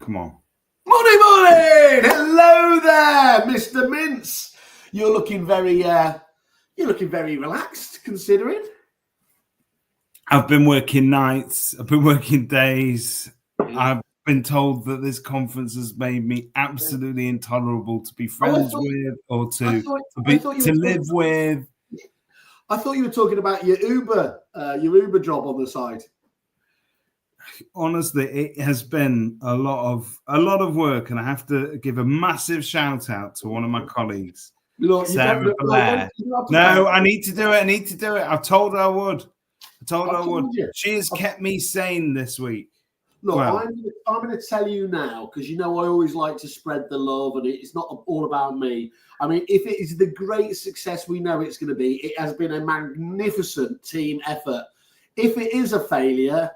Come on. Morning, morning! Hello there, Mr. Mince. You're looking very relaxed, considering. I've been working nights. I've been working days. I've been told that this conference has made me absolutely intolerable to be friends with or to live with. I thought you were talking about your Uber job on the side. Honestly, it has been a lot of work, and I have to give a massive shout out to one of my colleagues, Sarah Blair. No, I need to do it. I told her I would. She has kept me sane this week. Look, well, I'm going to tell you now, because I always like to spread the love, and it's not all about me. I mean, if it is the great success we know it's going to be, it has been a magnificent team effort. If it is a failure,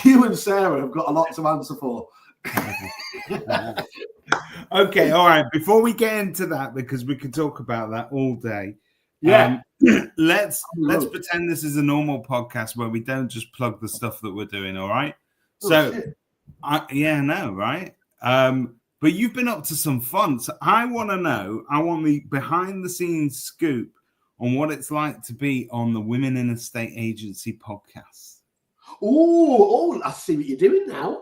you and Sarah have got a lot to answer for. Okay, all right. Before we get into that, because we could talk about that all day. Yeah. Let's pretend this is a normal podcast where we don't just plug the stuff that we're doing. All right. Right. But you've been up to some fun. So I want to know. I want the behind the scenes scoop on what it's like to be on the Women in Estate Agency podcast. Oh, I see what you're doing now.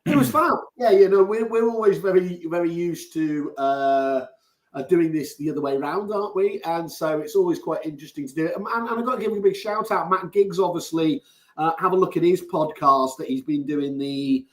It was fun. Yeah, we're always very, very used to doing this the other way around, aren't we? And so it's always quite interesting to do it. And I've got to give him a big shout out. Matt Giggs, obviously, have a look at his podcast that he's been doing the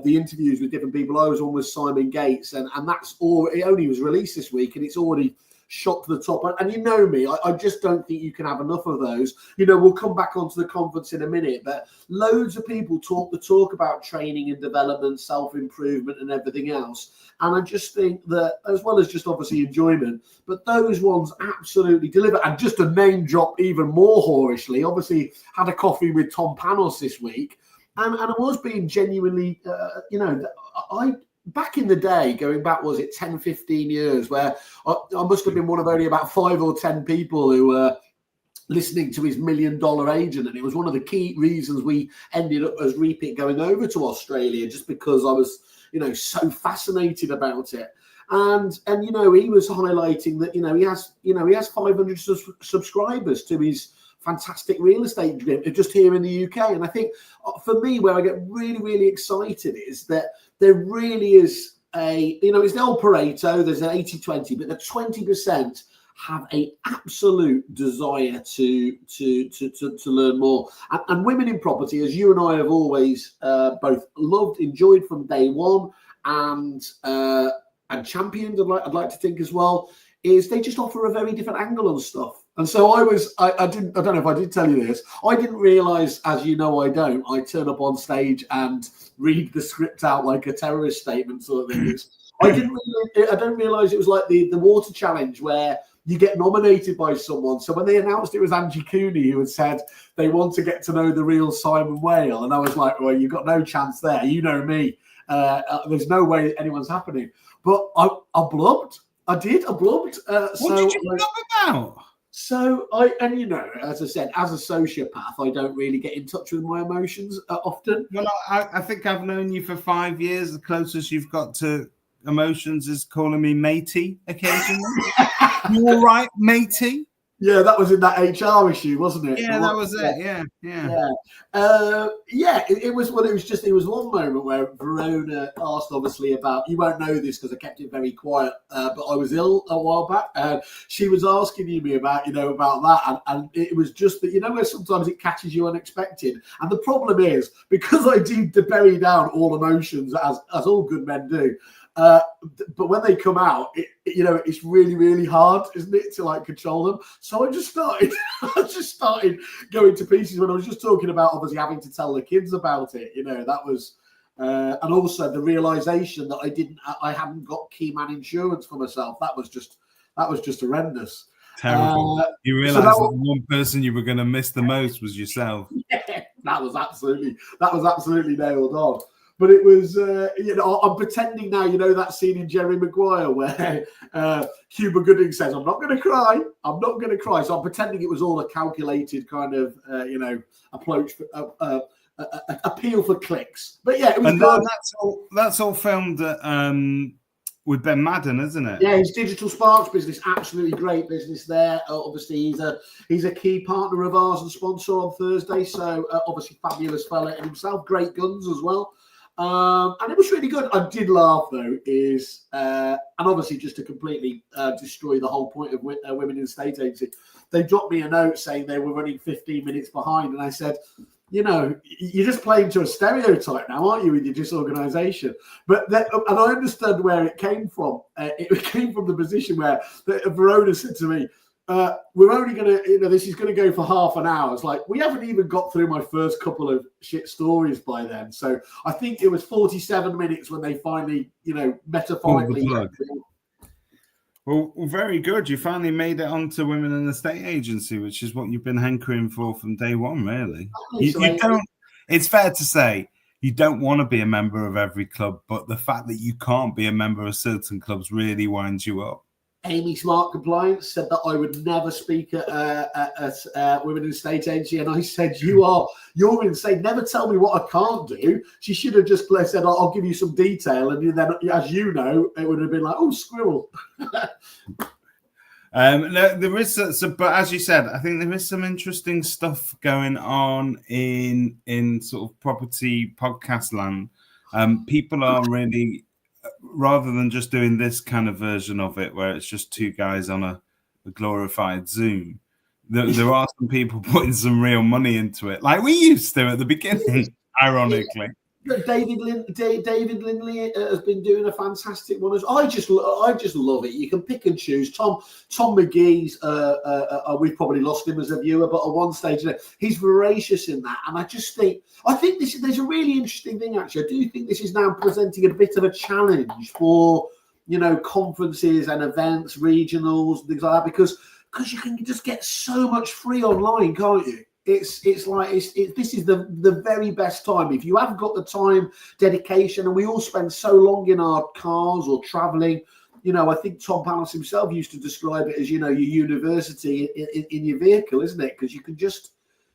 interviews with different people. I was on with Simon Gates, and that's all. It only was released this week, and it's already shot to the top. And you know me, I just don't think you can have enough of those. We'll come back onto the conference in a minute, but loads of people talk about training and development, self-improvement and everything else. And I just think that, as well as just obviously enjoyment, but those ones absolutely deliver. And just to name drop even more whorishly, obviously had a coffee with Tom Panos this week. And I was being genuinely, back in the day, going back, was it 10, 15 years, where I must have been one of only about 5 or 10 people who were listening to his $1 Million Agent. And it was one of the key reasons we ended up as Repeat going over to Australia, just because I was, so fascinated about it. And he was highlighting that, he has 500 subscribers to his fantastic real estate dream just here in the UK. And I think for me, where I get really, really excited is that there really is it's the old Pareto, there's an 80-20, but the 20% have an absolute desire to learn more. And women in property, as you and I have always both loved, enjoyed from day one, and championed, I'd like to think as well, is they just offer a very different angle on stuff. And so I don't know if I did tell you this. I didn't realize, as you know, I turn up on stage and read the script out like a terrorist statement sort of thing. I don't realize it was like the water challenge where you get nominated by someone. So when they announced it was Angie Cooney who had said they want to get to know the real Simon Whale, and I was like, well, you've got no chance there. You know me. There's no way anyone's happening. But I blubbed. I blubbed. What did you blub about? So as I said, as a sociopath, I don't really get in touch with my emotions often. Well, I think I've known you for 5 years. The closest you've got to emotions is calling me matey occasionally. You all right, matey? Yeah, that was in that HR issue, wasn't it? Yeah, that was it. Yeah. It was one moment where Verona asked, obviously, about, you won't know this because I kept it very quiet, but I was ill a while back, and she was asking me about that, and it was just that, where sometimes it catches you unexpected, and the problem is, because I do to bury down all emotions, as all good men do, but when they come out, it's really, really hard, isn't it, to like control them? So I just started going to pieces when I was just talking about obviously having to tell the kids about it. That was, and also the realization that I hadn't got key man insurance for myself. That was just horrendous. Terrible. You realized that the one person you were going to miss the most was yourself. Yeah, that was absolutely nailed on. But it was, I'm pretending now, that scene in Jerry Maguire where Cuba Gooding says, I'm not going to cry. So I'm pretending it was all a calculated kind of, approach appeal for clicks. But yeah, it was good. That's all filmed at, with Ben Madden, isn't it? Yeah, his Digital Sparks business, absolutely great business there. Obviously, he's a key partner of ours and sponsor on Thursday. So obviously, fabulous fella in himself, great guns as well. And it was really good. I did laugh though, and obviously just to completely destroy the whole point of Women in State Agency, they dropped me a note saying they were running 15 minutes behind, and I said, you know, you're just playing to a stereotype now, aren't you, with your disorganisation? And I understand where it came from. It came from the position where Verona said to me, we're only going to, this is going to go for half an hour. It's like, we haven't even got through my first couple of shit stories by then. So I think it was 47 minutes when they finally, metaphorically. Well, very good. You finally made it onto Women in the State Agency, which is what you've been hankering for from day one, really. It's fair to say you don't want to be a member of every club, but the fact that you can't be a member of certain clubs really winds you up. Amy Smart Compliance said that I would never speak at Women in the State Agency, and I said, you're insane. Never tell me what I can't do. She should have just said, I'll give you some detail, and then, as you know, it would have been like, oh, squirrel. No, there is, but as you said, I think there is some interesting stuff going on in sort of property podcast land. People are really, rather than just doing this kind of version of it where it's just two guys on a glorified Zoom, there are some people putting some real money into it, like we used to at the beginning, ironically. David Lindley has been doing a fantastic one. I just love it. You can pick and choose. Tom McGee's, we've probably lost him as a viewer, but at one stage he's voracious in that. And I think there's a really interesting thing, actually. I do think this is now presenting a bit of a challenge for, conferences and events, regionals, things like that, because you can just get so much free online, can't you? This is the very best time. If you have got the time, dedication, and we all spend so long in our cars or traveling, I think Tom Pallas himself used to describe it as, your university in your vehicle, isn't it? Because you can just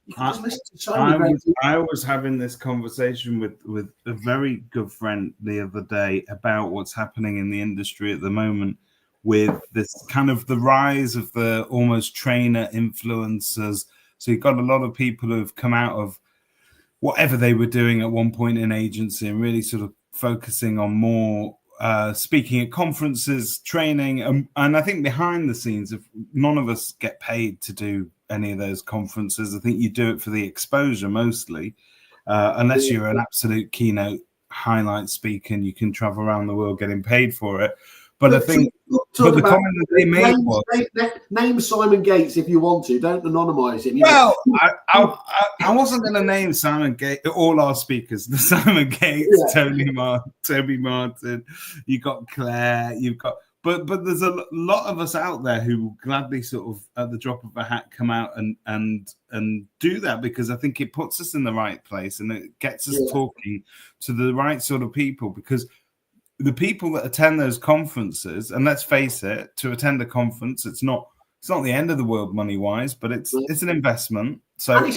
listen to so many great people. I was having this conversation with a very good friend the other day about what's happening in the industry at the moment with this kind of the rise of the almost trainer influencers. So you've got a lot of people who have come out of whatever they were doing at one point in agency and really sort of focusing on more speaking at conferences, training. And I think behind the scenes, if none of us get paid to do any of those conferences, I think you do it for the exposure mostly, unless you're an absolute keynote highlight speaker and you can travel around the world getting paid for it. But I think the comment that they made was... Name Simon Gates if you want to. Don't anonymise him. Well, I wasn't going to name Simon Gates, all our speakers. The Simon Gates, yeah. Toby Martin, you've got Claire, you've got... But there's a lot of us out there who will gladly sort of, at the drop of a hat, come out and do that, because I think it puts us in the right place and it gets us talking to the right sort of people, because... the people that attend those conferences, and let's face it, to attend a conference, it's not the end of the world money wise, but it's an investment. So if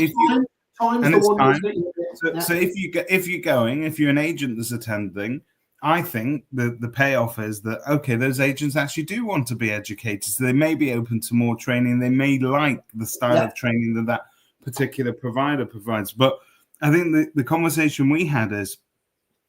you're an agent that's attending, I think the payoff is that, okay, those agents actually do want to be educated, so they may be open to more training. They may like the style of training that particular provider provides. But I think the conversation we had is,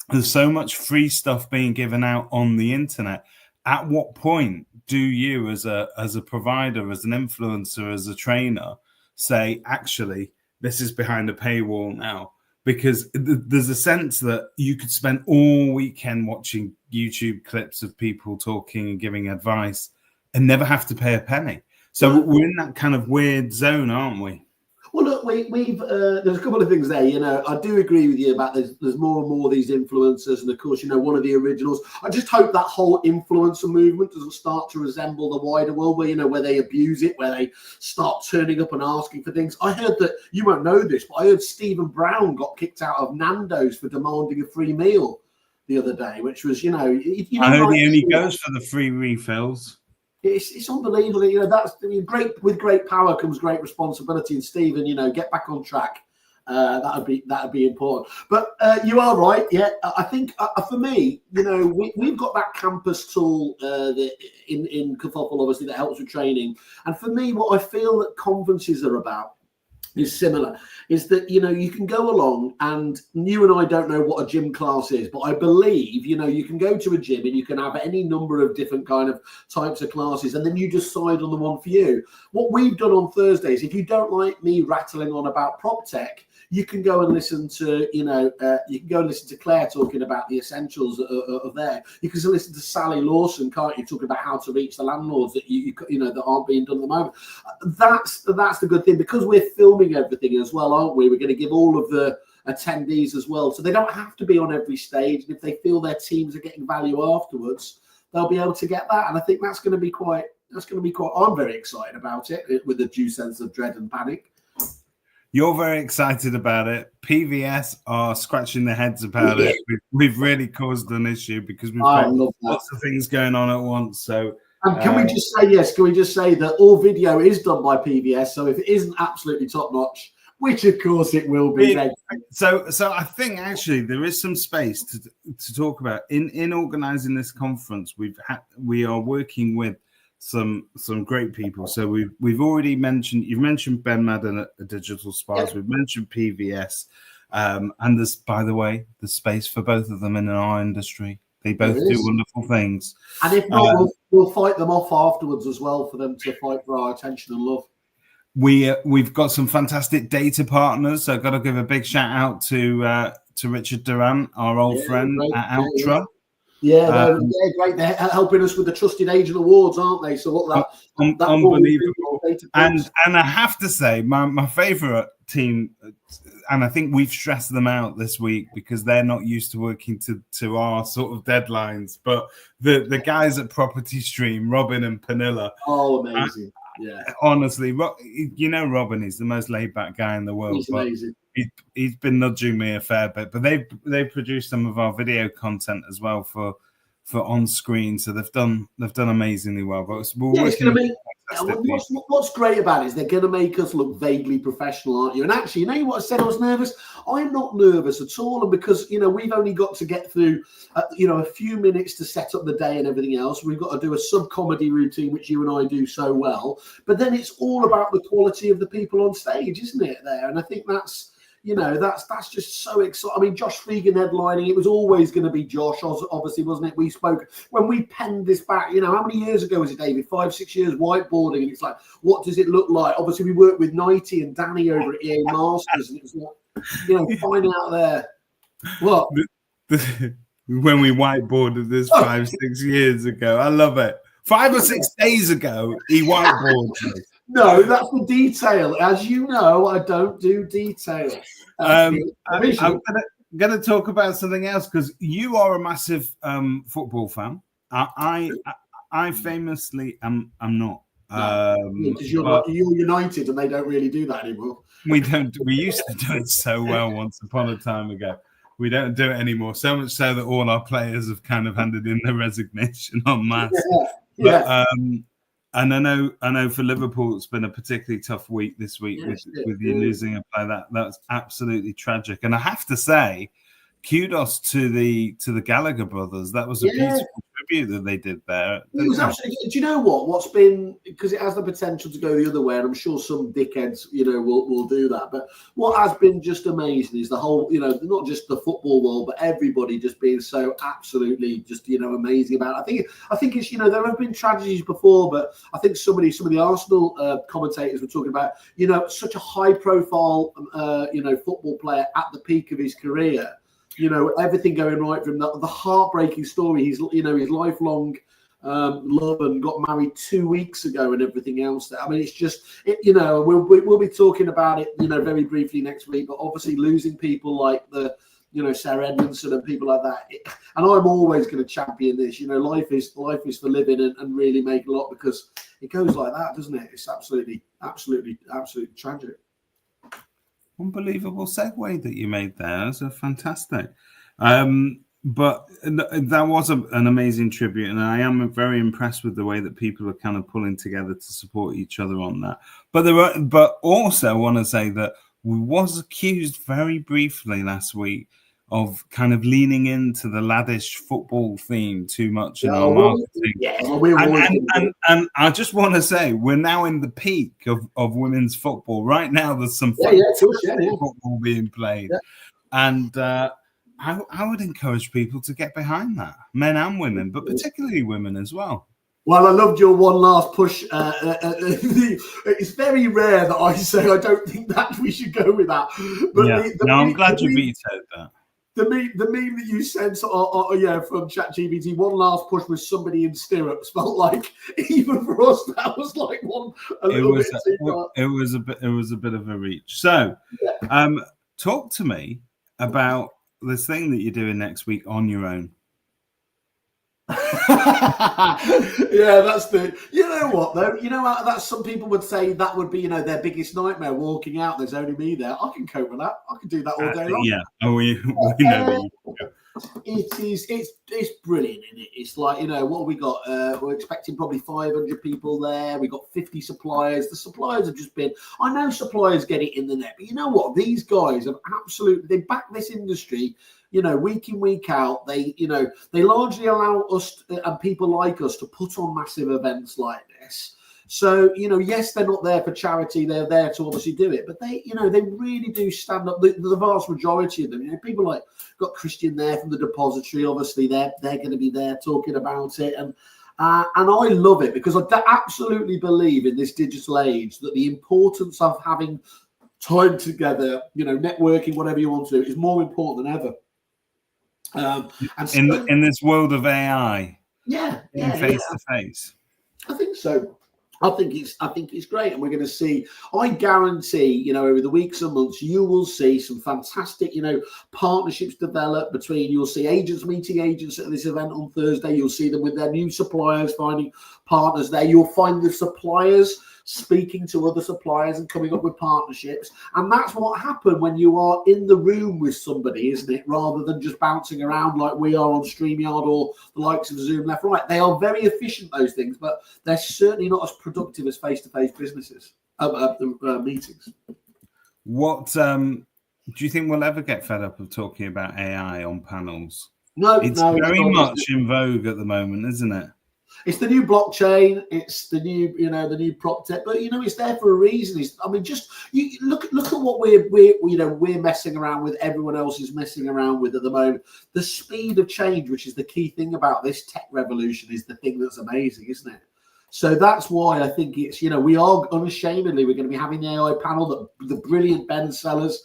there's so much free stuff being given out on the internet. At what point do you, as a provider, as an influencer, as a trainer, say, actually, this is behind a paywall now? Because there's a sense that you could spend all weekend watching YouTube clips of people talking and giving advice and never have to pay a penny. So we're in that kind of weird zone, aren't we? Well, look, we've there's a couple of things there. I do agree with you about there's more and more of these influencers, and of course, one of the originals. I just hope that whole influencer movement doesn't start to resemble the wider world, where they abuse it, where they start turning up and asking for things. I heard that, you won't know this, but I heard Stephen Brown got kicked out of Nando's for demanding a free meal the other day, which was, I heard he only goes for the free refills. It's unbelievable. That's great. With great power comes great responsibility. And Stephen, get back on track. That'd be important. But you are right. Yeah, I think for me, we've got that campus tool in Kerfuffle, obviously, that helps with training. And for me, what I feel that conferences are about is similar, is that you can go along, and you and I don't know what a gym class is, but I believe you can go to a gym and you can have any number of different kind of types of classes, and then you decide on the one for you. What we've done on Thursdays, if you don't like me rattling on about prop tech, you can go and listen to Claire talking about the essentials of there. You can listen to Sally Lawson, can't you, talking about how to reach the landlords that that aren't being done at the moment. That's the good thing, because we're filming everything as well, aren't we? We're going to give all of the attendees as well, so they don't have to be on every stage. And if they feel their teams are getting value afterwards, they'll be able to get that. And I think that's going to be quite. I'm very excited about it, with a due sense of dread and panic. You're very excited about it. PVS are scratching their heads about it. We've really caused an issue because we've got lots of things going on at once. So, and can we just say that all video is done by PVS? So if it isn't absolutely top notch, which of course it will be. So I think actually there is some space to talk about in organising this conference. We are working with some great people. So we've already mentioned, you've mentioned Ben Madden at Digital Spies. Yep. We've mentioned PVS, and there's, by the way, there's space for both of them in our industry. They both do wonderful things. And if not, we'll fight them off afterwards as well, for them to fight for our attention and love. We've got some fantastic data partners. So I've got to give a big shout out to Richard Durant, our old friend at Ultra. Yeah, they're great. They're helping us with the Trusted Agent Awards, aren't they? So look, that unbelievable. And I have to say, my favourite team, and I think we've stressed them out this week because they're not used to working to our sort of deadlines. But the guys at Property Stream, Robin and Panilla. Oh, amazing! Yeah, honestly, Robin is the most laid back guy in the world. He's amazing. He's been nudging me a fair bit, but they've produced some of our video content as well for on screen, so they've done amazingly well. But what's great about it is they're going to make us look vaguely professional, aren't you? And actually, what I said? I was nervous. I'm not nervous at all, and because we've only got to get through a few minutes to set up the day and everything else. We've got to do a sub-comedy routine, which you and I do so well. But then it's all about the quality of the people on stage, isn't it? There, and I think that's. That's just so exciting. I mean, Josh Freegan headlining, it was always going to be Josh, obviously, wasn't it? We spoke, when we penned this back, how many years ago was it, David? 5-6 years whiteboarding, and it's like, what does it look like? Obviously, we worked with Nighty and Danny over at EA Masters, and it was like, finding out there. What? When we whiteboarded this 5-6 years ago. I love it. 5 or 6 days ago, he whiteboarded. No, that's the detail. As you know, I don't do detail. I'm going to talk about something else because you are a massive football fan. I famously am not. Because you're United and they don't really do that anymore. We don't. We used to do it so well once upon a time ago. We don't do it anymore. So much so that all our players have kind of handed in their resignation en masse. Yeah. And I know for Liverpool, it's been a particularly tough week this week with you losing a player. That's absolutely tragic. And I have to say, kudos to the Gallagher brothers. That was a beautiful tribute that they did there. It was absolutely. Do you know what's been, because it has the potential to go the other way, and I'm sure some dickheads, will do that. But what has been just amazing is the whole, not just the football world, but everybody just being so absolutely just, amazing about it. I think it's, there have been tragedies before, but I think some of the Arsenal commentators were talking about, such a high profile, football player at the peak of his career. Everything going right from the heartbreaking story. His lifelong love, and got married 2 weeks ago, and everything else. I mean, it's just, we'll be talking about it, very briefly next week. But obviously, losing people like Sarah Edmondson and people like that. And I'm always going to champion this. Life is for living, and really make a lot, because it goes like that, doesn't it? It's absolutely tragic. Unbelievable segue that you made there. That's fantastic. But that was an amazing tribute, and I am very impressed with the way that people are kind of pulling together to support each other on that. But also want to say that was accused very briefly last week of kind of leaning into the laddish football theme too much in our marketing. And I just want to say, we're now in the peak of women's football. Right now, there's some football being played. And I would encourage people to get behind that, men and women, but particularly women as well. Well, I loved your one last push. It's very rare that I say I don't think that we should go with that. But I'm glad you vetoed that. The meme that you sent, from ChatGPT, one last push with somebody in stirrups, felt like even for us that was like it was a bit of a reach. So, talk to me about this thing that you're doing next week on your own. That's the. You know what though? You know that some people would say that would be their biggest nightmare. Walking out, there's only me there. I can cope with that. I can do that all day long. Yeah, we know that. It's brilliant, isn't it? It's like what have we got? We're expecting probably 500 people there. We got 50 suppliers. The suppliers have just been. I know suppliers get it in the net, but you know what? These guys have they back this industry. Week in, week out, they largely allow us and people like us to put on massive events like this. So, yes, they're not there for charity. They're there to obviously do it. But they really do stand up. The vast majority of them, people like got Christian there from the depository. Obviously, they're going to be there talking about it. And I love it because I absolutely believe in this digital age that the importance of having time together, networking, whatever you want to do, is more important than ever. In this world of AI, face to face, I think so. I think it's great, and we're going to see. I guarantee, over the weeks and months, you will see some fantastic, partnerships develop between. You'll see agents meeting agents at this event on Thursday. You'll see them with their new suppliers finding partners there. You'll find the suppliers speaking to other suppliers and coming up with partnerships. And that's what happened when you are in the room with somebody, isn't it? Rather than just bouncing around like we are on StreamYard or the likes of Zoom left, right. They are very efficient, those things, but they're certainly not as productive as face-to-face businesses, meetings. What do you think we'll ever get fed up of talking about AI on panels? It's very much in vogue at the moment, isn't it? It's the new blockchain. It's the new, the new prop tech. But it's there for a reason. Just look at what we're messing around with. Everyone else is messing around with at the moment. The speed of change, which is the key thing about this tech revolution, is the thing that's amazing, isn't it? So that's why I think it's we are unashamedly we're going to be having the AI panel. The brilliant Ben Sellers.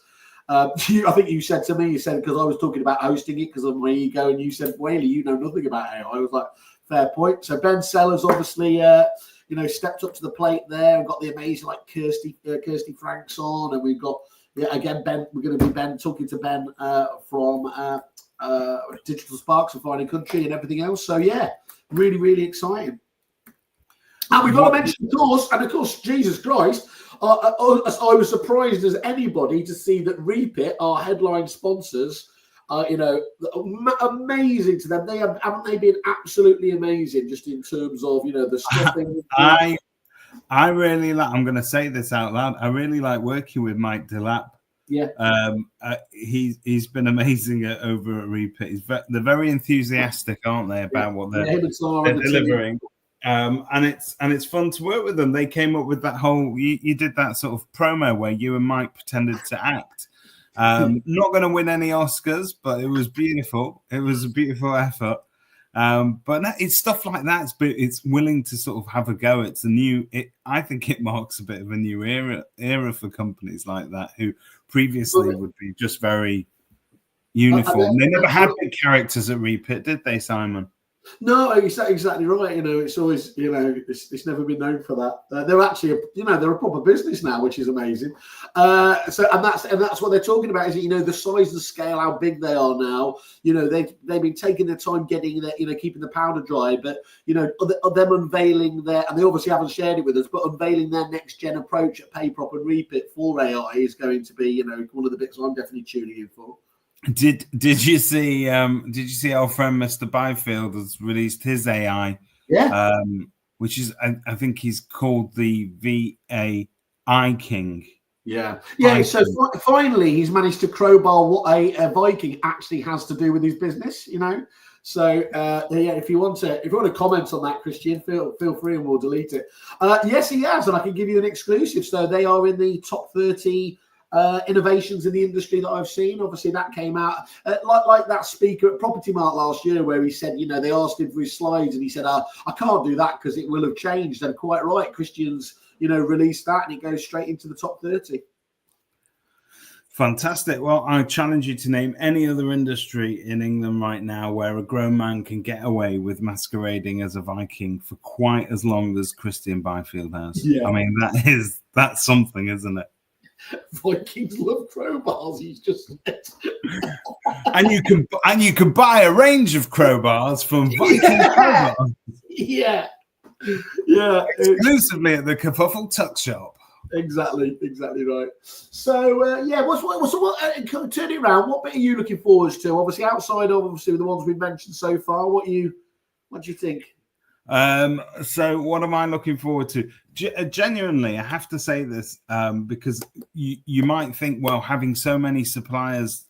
I think you said because I was talking about hosting it because of my ego, and you said, Whaley, you know nothing about AI. I was like, fair point. So Ben Sellers obviously, stepped up to the plate there and got the amazing Kirsty Franks on, and we've got again Ben. We're going to be talking to Ben from Digital Sparks and Finding Country and everything else. So really, really exciting. And we've got to mention, of course, Jesus Christ. I was surprised as anybody to see that Repeat, our headline sponsors, amazing to them. Haven't they been absolutely amazing just in terms of the stuffing? I really like. I'm going to say this out loud. I really like working with Mike Delap. Yeah. He's been amazing over at Repeat. They're very enthusiastic, aren't they, about what they're delivering. And it's fun to work with them. They came up with that whole. You did that sort of promo where you and Mike pretended to act. Not going to win any Oscars, but it was beautiful. It was a beautiful effort. But it's stuff like that. It's willing to sort of have a go. It's a new. I think it marks a bit of a new era for companies like that who previously would be just very uniform. They never had big characters at Repeat, did they, Simon? No, exactly right. It's always, it's never been known for that. They're actually, they're a proper business now, which is amazing. That's what they're talking about. Is the size and scale, how big they are now. They've been taking their time getting their, keeping the powder dry. But them unveiling and they obviously haven't shared it with us, but unveiling their next gen approach at PayProp and Repeat for AI is going to be, one of the bits I'm definitely tuning in for. Did you see our friend Mr. Byfield has released his AI? Yeah. Which is I think he's called the VAI King, Yeah. So finally, he's managed to crowbar what a Viking actually has to do with his business. So if you want to comment on that, Christian, feel free, and we'll delete it. Yes, he has, and I can give you an exclusive. So they are in the top 30 innovations in the industry that I've seen. Obviously, that came out like that speaker at Property Mart last year, where he said, they asked him for his slides, and he said, "I can't do that because it will have changed." And quite right, Christian's released that, and it goes straight into the top 30. Fantastic. Well, I challenge you to name any other industry in England right now where a grown man can get away with masquerading as a Viking for quite as long as Christian Byfield has. Yeah. I mean, that's something, isn't it? Vikings love crowbars. He's just and you can buy a range of crowbars from Viking crowbars. Yeah. Exclusively at the Kerfuffle Tuck Shop. Exactly right. So what turn it around, what bit are you looking forward to? Obviously, outside of the ones we've mentioned so far, what do you think? So what am I looking forward to? Genuinely, I have to say this because you might think, well, having so many suppliers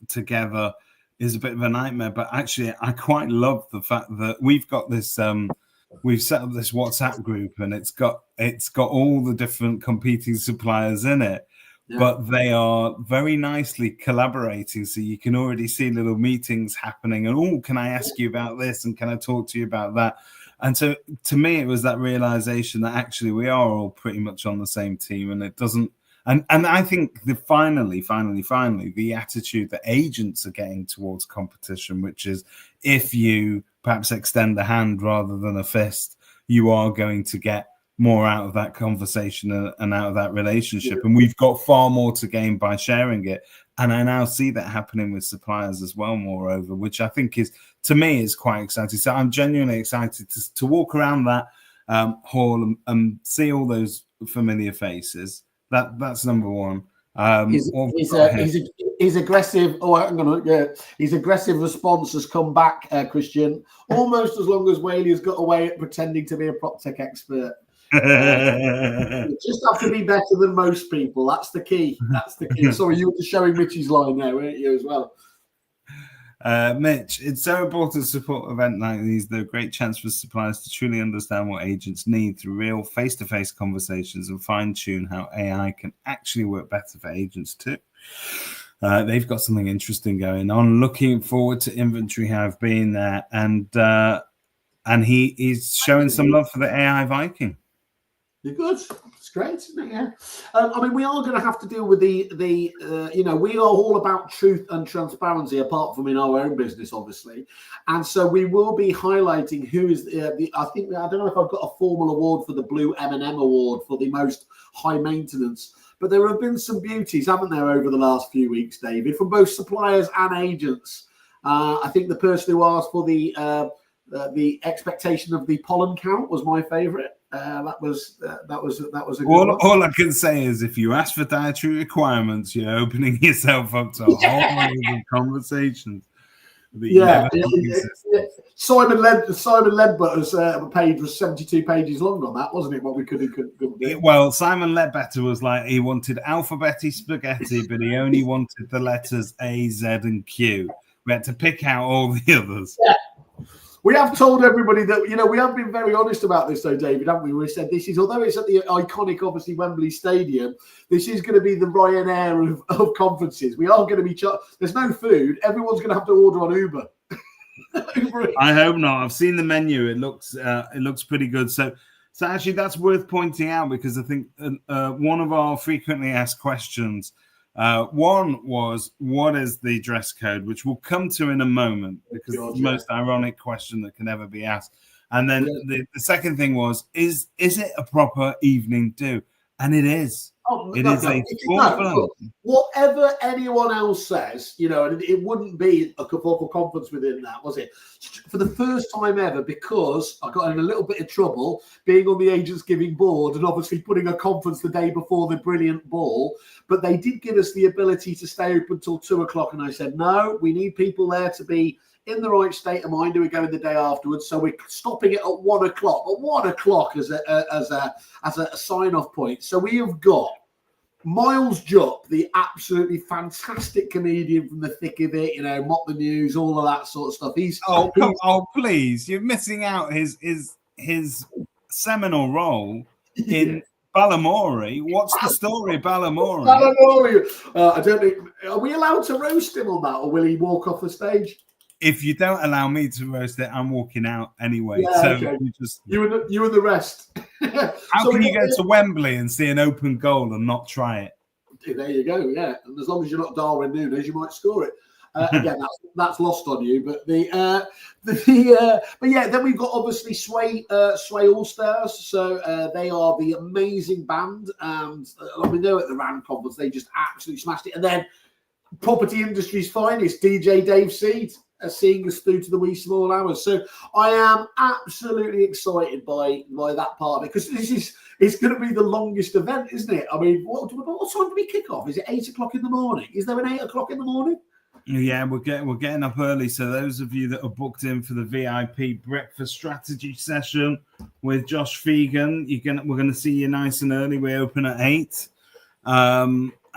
together is a bit of a nightmare, but actually I quite love the fact that we've got this we've set up this WhatsApp group, and it's got all the different competing suppliers in it, but they are very nicely collaborating. So you can already see little meetings happening, and can I ask you about this, and can I talk to you about that? And so to me, it was that realization that actually we are all pretty much on the same team, and it doesn't. And I think finally, the attitude that agents are getting towards competition, which is if you perhaps extend a hand rather than a fist, you are going to get more out of that conversation and out of that relationship. And we've got far more to gain by sharing it. And I now see that happening with suppliers as well, moreover, which I think to me is quite exciting. So I'm genuinely excited to walk around that hall and see all those familiar faces. That's number one. His aggressive. His aggressive response has come back, Christian. Almost as long as Whaley has got away at pretending to be a prop tech expert. You just have to be better than most people. That's the key. Sorry, you were showing Mitch's line there, weren't you, as well? Mitch, it's so important to support events like these. They're a great chance for suppliers to truly understand what agents need through real face-to-face conversations and fine-tune how AI can actually work better for agents too. They've got something interesting going on. Looking forward to Inventory Hive being there, and he is showing some love for the AI Viking. You're good. It's great, isn't it? Yeah. I mean, we are going to have to deal with the we are all about truth and transparency, apart from in our own business, obviously. And so we will be highlighting who is I don't know if I've got a formal award for the Blue M&M Award for the most high maintenance, but there have been some beauties, haven't there, over the last few weeks, David, from both suppliers and agents. I think the person who asked for the expectation of the pollen count was my favourite. That was a good one. All I can say is if you ask for dietary requirements, you're opening yourself up to a whole lot of conversations. Simon Ledbutter's page was 72 pages long on that, wasn't it? What we could do. Well, Simon Ledbetter was like, he wanted alphabetic spaghetti, but he only wanted the letters A, Z, and Q. We had to pick out all the others. Yeah. We have told everybody that, we have been very honest about this, though, David, haven't we? We said this is, although it's at the iconic, obviously, Wembley Stadium, this is going to be the Ryanair of conferences. We are going to be, there's no food. Everyone's going to have to order on Uber. I hope not. I've seen the menu. It looks pretty good. So actually, that's worth pointing out because I think one of our frequently asked questions, one was, what is the dress code, which we'll come to in a moment because it's the most ironic question that can ever be asked. And then the second thing was, is it a proper evening do? And it is. Whatever anyone else says, and it wouldn't be a Kerfuffle conference within that, was it? For the first time ever, because I got in a little bit of trouble being on the Agents Giving board and obviously putting a conference the day before the brilliant ball, but they did give us the ability to stay open till 2:00, and I said, no, we need people there to be in the right state of mind who are going the day afterwards. So we're stopping it at 1:00. At 1:00 as a sign-off point. So we have got Miles Jupp, the absolutely fantastic comedian from the thick of it, Mock the News, all of that sort of stuff. Please, you're missing out his seminal role in Balamory. What's the story, Balamory? I don't think. Are we allowed to roast him on that, or will he walk off the stage? If you don't allow me to roast it, I'm walking out anyway. Yeah, so okay. You and the rest. How can you go to Wembley and see an open goal and not try it? There you go. Yeah, and as long as you're not Darwin Núñez, you might score it. Again, that's lost on you. But but yeah, then we've got obviously Sway All Stars. So they are the amazing band, and we know at the Rand Conference they just absolutely smashed it. And then property industry's finest, DJ Dave Seed, seeing us through to the wee small hours. So I am absolutely excited by that part of it, because it's going to be the longest event, isn't it? I mean, what time do we kick off? Is it 8 o'clock in the morning? Is there an 8 o'clock in the morning? Yeah, we're getting up early. So those of you that are booked in for the VIP breakfast strategy session with Josh Fegan, we're gonna see you nice and early. We open at 8.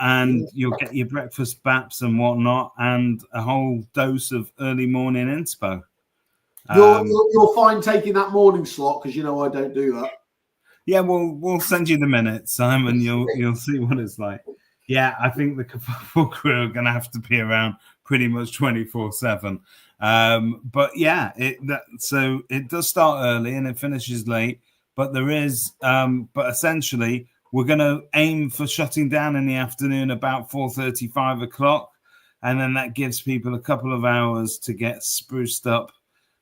And you'll get your breakfast baps and whatnot, and a whole dose of early morning inspo. You're fine taking that morning slot, because I don't do that. Yeah, we'll send you the minutes, Simon. You'll see what it's like. Yeah, I think the Kerfuffle crew are going to have to be around pretty much 24/7. But yeah, so it does start early and it finishes late. But there is, but essentially, we're going to aim for shutting down in the afternoon about 4:30, 5 o'clock. And then that gives people a couple of hours to get spruced up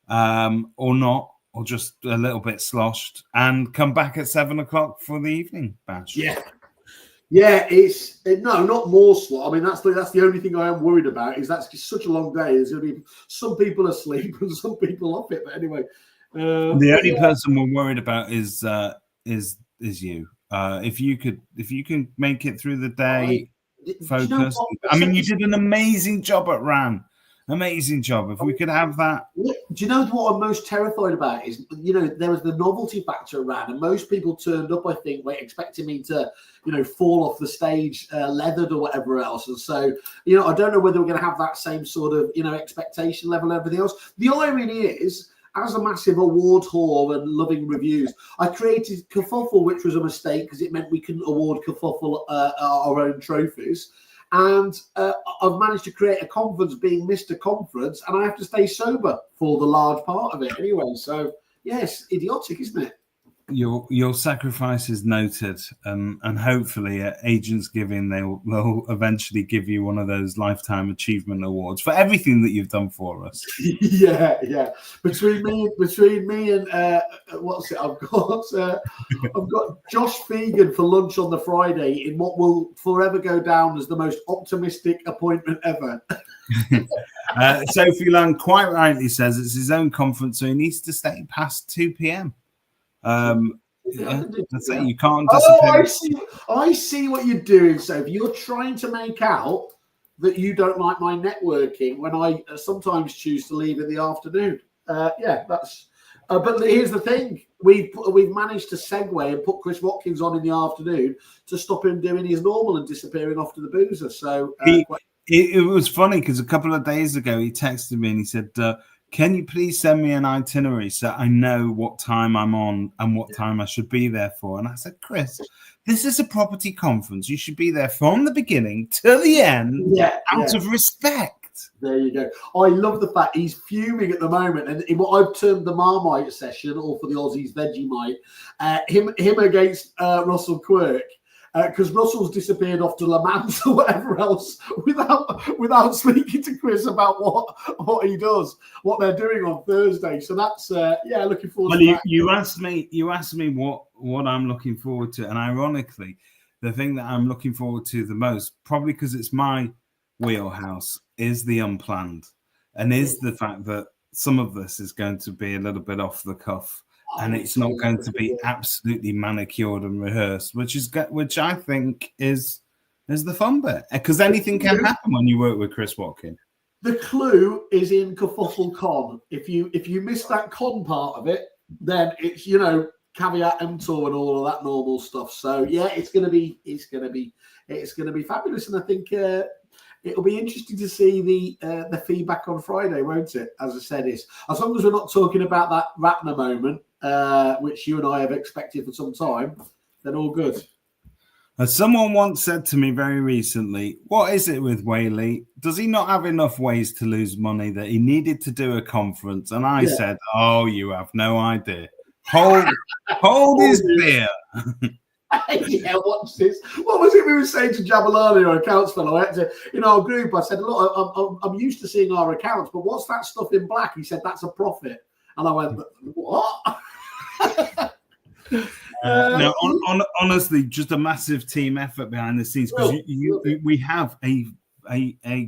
or not, or just a little bit sloshed, and come back at 7 o'clock for the evening bash. Yeah. Yeah, no, not more slot. I mean, that's the only thing I am worried about, is that's just such a long day. There's going to be some people asleep and some people off it. But anyway, the only person we're worried about is you. If you can make it through the day, focused. I mean, you did an amazing job at RAN. Amazing job. If we could have that. Do you know what I'm most terrified about is, there was the novelty factor around, and most people turned up, I think, expecting me to, fall off the stage leathered or whatever else. And so, I don't know whether we're going to have that same sort of, expectation level and everything else. The irony is, as a massive award whore and loving reviews, I created Kerfuffle, which was a mistake because it meant we couldn't award Kerfuffle our own trophies. And I've managed to create a conference being Mr. Conference, and I have to stay sober for the large part of it anyway. So, yes, idiotic, isn't it? Your sacrifice is noted, and hopefully at Agents Giving they'll eventually give you one of those lifetime achievement awards for everything that you've done for us. Yeah. Between me and what's it? I've got Josh Fegan for lunch on the Friday in what will forever go down as the most optimistic appointment ever. Sophie Lang quite rightly says it's his own conference, so he needs to stay past 2 p.m. That's it. You can't disappear. I see what you're doing, Sophie. You're trying to make out that you don't like my networking when I sometimes choose to leave in the afternoon. That's. But here's the thing: we've managed to segue and put Chris Watkins on in the afternoon to stop him doing his normal and disappearing off to the boozer. So it was funny because a couple of days ago he texted me and he said, can you please send me an itinerary so I know what time I'm on and what time I should be there for? And I said, Chris, this is a property conference. You should be there from the beginning to the end out of respect. There you go. I love the fact he's fuming at the moment. And in what I've termed the Marmite session, or for the Aussies, Vegemite, him against Russell Quirk. Because Russell's disappeared off to Le Mans or whatever else without speaking to Chris about what he does, what they're doing on Thursday. So that's looking forward to that. You asked me what I'm looking forward to, and ironically, the thing that I'm looking forward to the most, probably because it's my wheelhouse, is the unplanned, and is the fact that some of this is going to be a little bit off the cuff. And it's not going to be absolutely manicured and rehearsed, which I think is the fun bit, because anything can happen when you work with Chris Watkins. The clue is in Kerfuffle Con. If you miss that con part of it, then it's caveat emptor and all of that normal stuff. So yeah, it's gonna be fabulous, and I think it'll be interesting to see the feedback on Friday, won't it? As I said, is as long as we're not talking about that Ratner moment, which you and I have expected for some time, then all good. As someone once said to me very recently, what is it with Whaley? Does he not have enough ways to lose money that he needed to do a conference? And I said, oh, you have no idea. Hold his beer. Yeah, watch this. What was it we were saying to Jabalani, our accounts fellow? I had to, in our group, I said, look, I'm used to seeing our accounts, but what's that stuff in black? He said, that's a profit. And I went, what? No, honestly, just a massive team effort behind the scenes, because we have a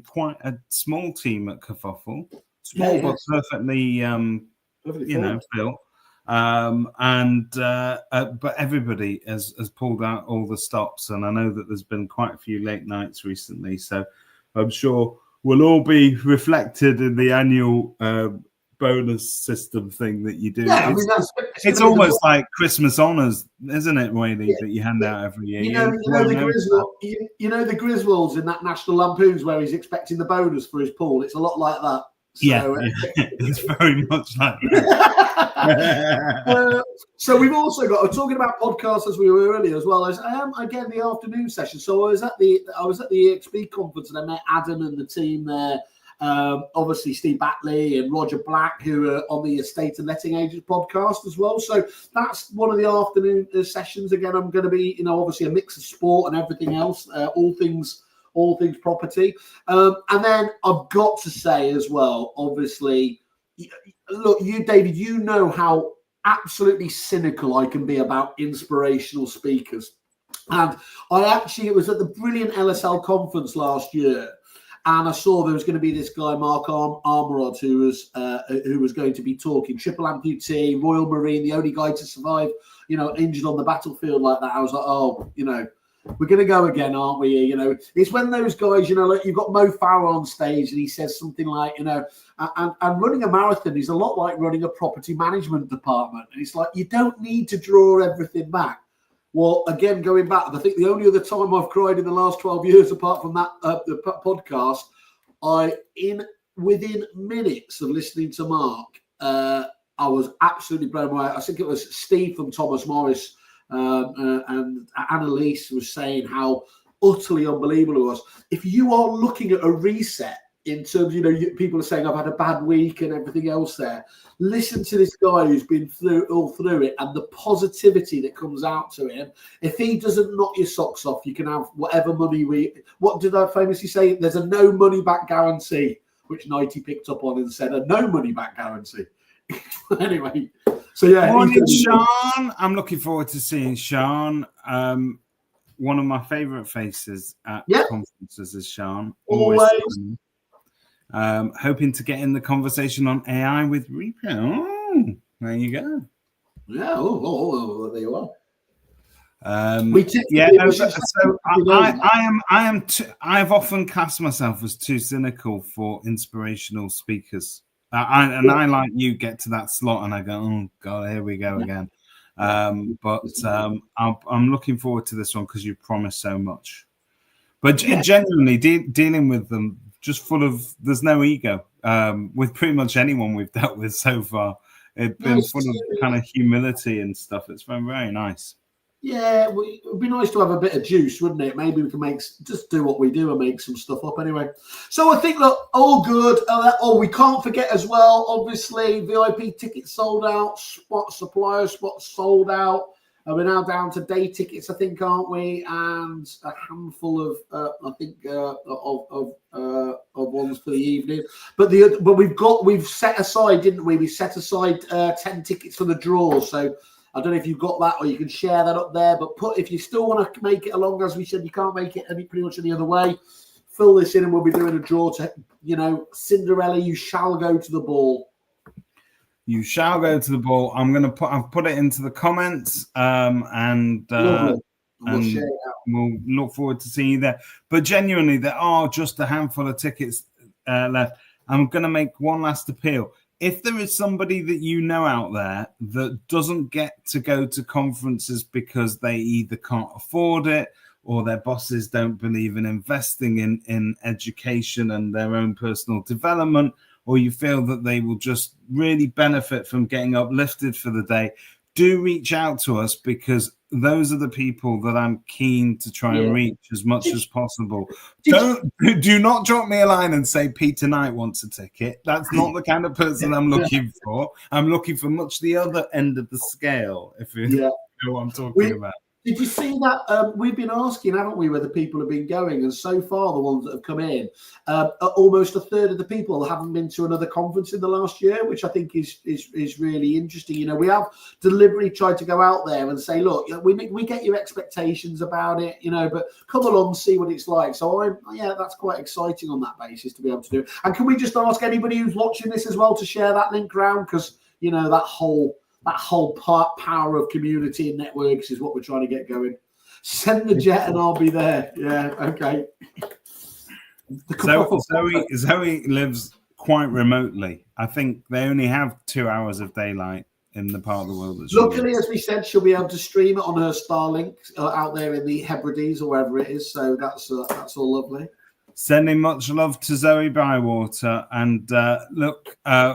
quite a small team at Kerfuffle, but perfectly built. But everybody has pulled out all the stops, and I know that there's been quite a few late nights recently, so I'm sure we'll all be reflected in the annual bonus system thing that you do. Yeah, it's almost like Christmas honours, isn't it, Wayne? That you hand out every year. You know the Griswolds in that National Lampoons where he's expecting the bonus for his pool. It's a lot like that. So, it's very much like that. So we've also got talking about podcasts as we were earlier, as well as again the afternoon session. So I was at the EXP conference, and I met Adam and the team there. Obviously Steve Batley and Roger Black, who are on the Estate and Letting Agents podcast as well. So that's one of the afternoon sessions. Again, I'm going to be, obviously a mix of sport and everything else, all things property. And then I've got to say as well, obviously, look, you, David, you know how absolutely cynical I can be about inspirational speakers. And it was at the brilliant LSL conference last year. And I saw there was going to be this guy, Mark Armorod, who was going to be talking triple amputee, Royal Marine, the only guy to survive, injured on the battlefield like that. I was like, we're going to go again, aren't we? It's when those guys, like you've got Mo Farah on stage and he says something like, and running a marathon is a lot like running a property management department. And it's like, you don't need to draw everything back. Well, again, going back, I think the only other time I've cried in the last 12 years, apart from that the podcast, within minutes of listening to Mark, I was absolutely blown away. I think it was Steve from Thomas Morris and Annalise was saying how utterly unbelievable it was. If you are looking at a reset in terms, people are saying I've had a bad week and everything else there. Listen to this guy who's been all through it and the positivity that comes out to him. If he doesn't knock your socks off, you can have whatever money what did I famously say? There's a no money back guarantee, which Nighty picked up on and said a no money back guarantee. Anyway, so yeah. Morning, Sean. I'm looking forward to seeing Sean. One of my favourite faces at conferences is Sean. Always. Hoping to get in the conversation on AI with Rico. Oh, there you go. Yeah, there you are. I've often cast myself as too cynical for inspirational speakers. I like you get to that slot and I go, oh God, here we go again. But I'm looking forward to this one because you promised so much. But genuinely dealing with them, just full of, there's no ego with pretty much anyone we've dealt with so far. It's been full of kind of humility and stuff. It's been very nice. Yeah, it would be nice to have a bit of juice, wouldn't it? Maybe we can just do what we do and make some stuff up anyway. So I think, look, all good. We can't forget as well, obviously, VIP tickets sold out, supplier spots sold out. We're now down to day tickets, I think, aren't we? And a handful of, of ones for the evening. But we've set aside, didn't we? We set aside 10 tickets for the draw. So I don't know if you've got that or you can share that up there. But if you still want to make it along, as we said, you can't make it pretty much any other way. Fill this in and we'll be doing a draw to, Cinderella, you shall go to the ball. You shall go to the ball. I've put it into the comments, and we'll look forward to seeing you there. But genuinely, there are just a handful of tickets left. I'm going to make one last appeal. if there is somebody that you know out there that doesn't get to go to conferences because they either can't afford it or their bosses don't believe in investing in education and their own personal development, or you feel that they will just really benefit from getting uplifted for the day, do reach out to us, because those are the people that I'm keen to try and reach as much as possible. Do not drop me a line and say Peter Knight wants a ticket. That's not the kind of person I'm looking for. I'm looking for much the other end of the scale, if you know what I'm talking about. Did you see that? We've been asking, haven't we, whether people have been going, and so far the ones that have come in, almost a third of the people haven't been to another conference in the last year, which I think is really interesting. You know, we have deliberately tried to go out there and say, look, we get your expectations about it, you know, but come along, see what it's like. So that's quite exciting on that basis to be able to do it. And can we just ask anybody who's watching this as well to share that link around, because you know that whole power of community and networks is what we're trying to get going. Send the jet and I'll be there. Yeah, okay. Zoe lives quite remotely. I think they only have 2 hours of daylight in the part of the world. Luckily, as we said, she'll be able to stream it on her Starlink out there in the Hebrides or wherever it is. So that's all lovely. Sending much love to Zoe Bywater, and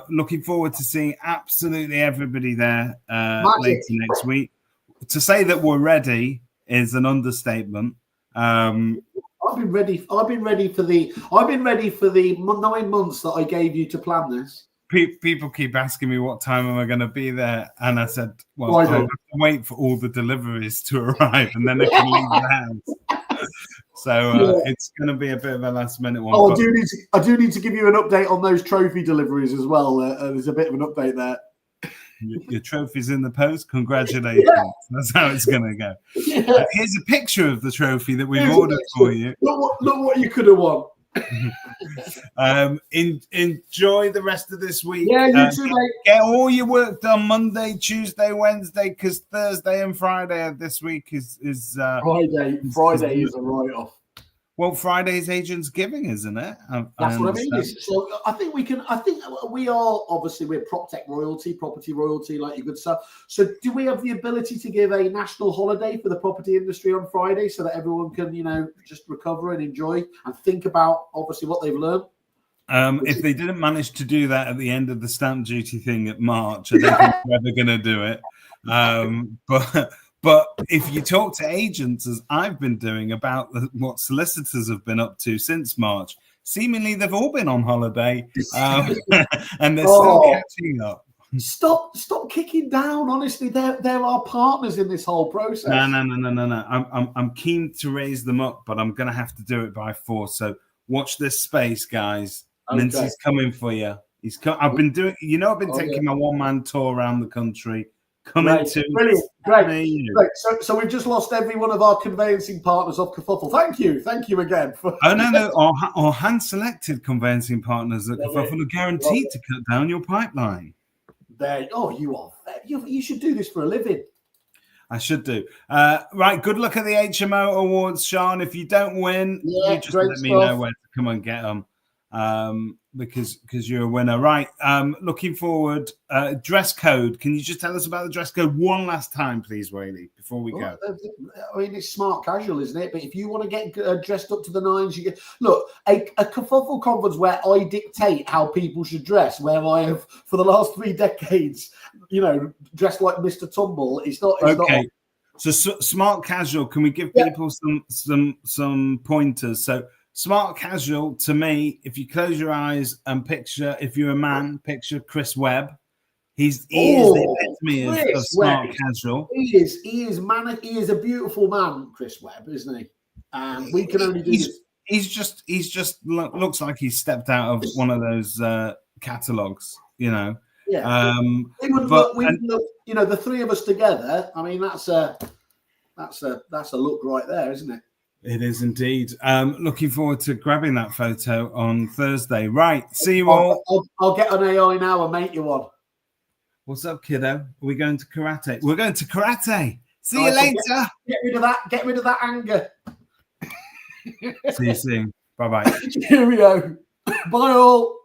looking forward to seeing absolutely everybody there later next week. To say that we're ready is an understatement. I've been ready for the 9 months that I gave you to plan this. People keep asking me what time am I going to be there, and I said, well, I'll have to wait for all the deliveries to arrive, and then I can leave the house. So it's going to be a bit of a last minute one. Oh, I do need to give you an update on those trophy deliveries as well. There's a bit of an update there. Your trophy's in the post. Congratulations. That's how it's going to go. Here's a picture of the trophy that we've ordered for you. Look what you could have won. Enjoy the rest of this week. Yeah, you too, mate. Get all your work done Monday, Tuesday, Wednesday, because Thursday and Friday of this week is Friday. Friday is a write-off. Well, Friday is Agents Giving, isn't it? That's what I mean. So I think we are obviously, we're PropTech royalty, property royalty, like your good stuff. So do we have the ability to give a national holiday for the property industry on Friday so that everyone can, you know, just recover and enjoy and think about obviously what they've learned? If they didn't manage to do that at the end of the stamp duty thing at March, I don't think they're ever going to do it. But if you talk to agents, as I've been doing, about what solicitors have been up to since March, seemingly they've all been on holiday, and they're still catching up. Stop kicking down. Honestly, they're our partners in this whole process. No. I'm keen to raise them up, but I'm going to have to do it by force. So watch this space, guys. Okay. Lindsay's coming for you. I've been doing. You know, I've been taking my one-man tour around the country. Brilliant. Great. So we've just lost every one of our conveyancing partners off Kerfuffle. Thank you again. No. Our hand-selected conveyancing partners at Kerfuffle are guaranteed to cut down your pipeline. You are. You should do this for a living. I should do. Right. Good luck at the HMO Awards, Sean. If you don't win, you just let me know where to come and get them. Because you're a winner. Right. Looking forward. Dress code. Can you just tell us about the dress code one last time, please, Whaley, before we go? I mean, it's smart casual, isn't it? But if you want to get dressed up to the nines, you get... Look, a Kerfuffle conference where I dictate how people should dress, where I have, for the last 3 decades, you know, dressed like Mr. Tumble. It's not... So smart casual, can we give people some pointers? So smart casual, to me, if you close your eyes and picture, if you're a man, picture Chris Webb. He is the epitome of smart casual. He is a beautiful man, Chris Webb, isn't he? We can only do this. He's just looks like he stepped out of one of those catalogs, you know. Yeah. Look, you know, the 3 of us together. I mean, that's a look right there, isn't it? It is indeed. Looking forward to grabbing that photo on Thursday. Right. See you all. I'll get an AI now and make you one. What's up, kiddo? Are we going to karate? We're going to karate. See you later. Get rid of that. Get rid of that anger. See you soon. Bye-bye. Cheerio. Bye all.